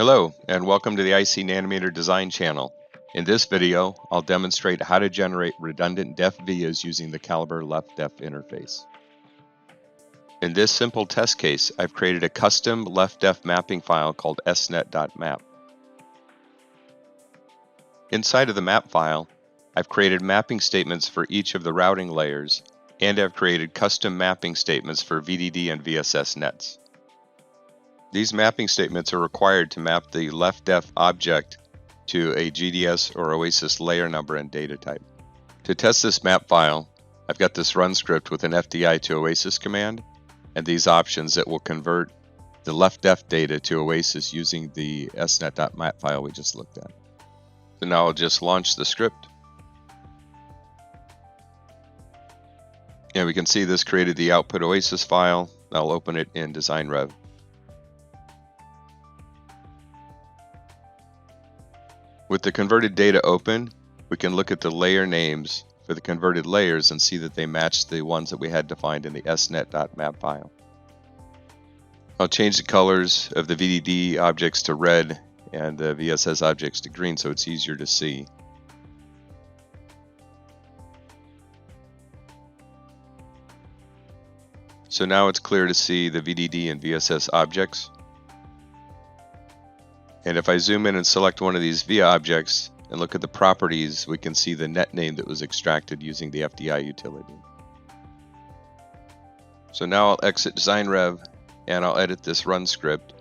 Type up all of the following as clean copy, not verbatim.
Hello, and welcome to the IC Nanometer Design channel. In this video, I'll demonstrate how to generate redundant def vias using the Calibre LEF def interface. In this simple test case, I've created a custom LEF def mapping file called snet.map. Inside of the map file, I've created mapping statements for each of the routing layers, and I've created custom mapping statements for VDD and VSS nets. These mapping statements are required to map the LEF def object to a GDS or OASIS layer number and data type. To test this map file, I've got this run script with an FDI to OASIS command and these options that will convert the LEF def data to OASIS using the snet.map file we just looked at. So now I'll just launch the script. And we can see this created the output OASIS file. I'll open it in DesignRev. With the converted data open, we can look at the layer names for the converted layers and see that they match the ones that we had defined in the snet.map file. I'll change the colors of the VDD objects to red and the VSS objects to green so it's easier to see. So now it's clear to see the VDD and VSS objects. And if I zoom in and select one of these VIA objects and look at the properties, we can see the net name that was extracted using the FDI utility. So now I'll exit DesignRev and I'll edit this run script.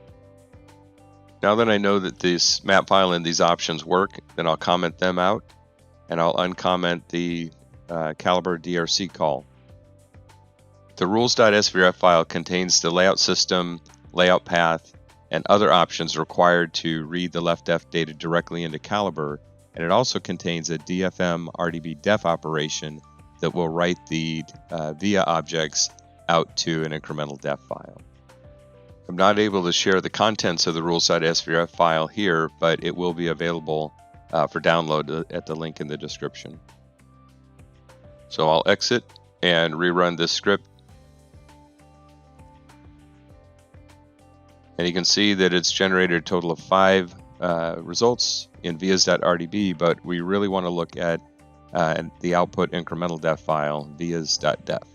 Now that I know that this map file and these options work, then I'll comment them out and I'll uncomment the Calibre DRC call. The rules.svrf file contains the layout system, layout path, and other options required to read the LEF def data directly into Calibre, and it also contains a DFM RDB def operation that will write the VIA objects out to an incremental def file. I'm not able to share the contents of the rules.svrf file here, but it will be available for download at the link in the description. So I'll exit and rerun this script. And you can see that it's generated a total of 5 results in vias.rdb, but we really want to look at the output incremental def file, vias.def.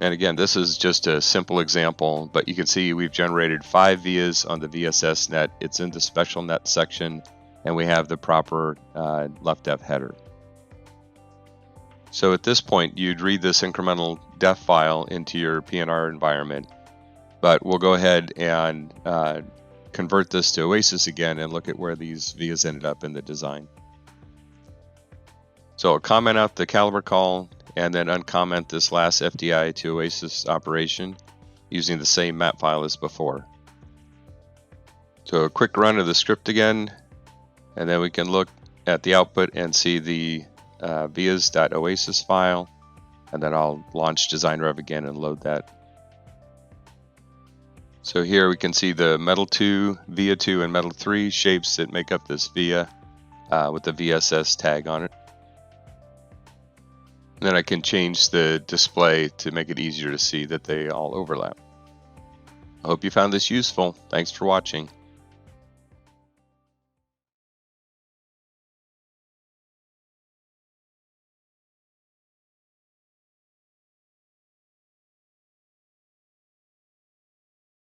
And again, this is just a simple example, but you can see we've generated 5 vias on the VSS net. It's in the special net section, and we have the proper LEF def header. So at this point, you'd read this incremental def file into your PNR environment. But we'll go ahead and convert this to OASIS again and look at where these vias ended up in the design. So I'll comment out the Calibre call and then uncomment this last FDI to OASIS operation using the same map file as before. So a quick run of the script again, and then we can look at the output and see the vias.oasis file, and then I'll launch DesignRev again and load that. So here we can see the Metal 2, VIA 2, and Metal 3 shapes that make up this VIA with the VSS tag on it. And then I can change the display to make it easier to see that they all overlap. I hope you found this useful. Thanks for watching.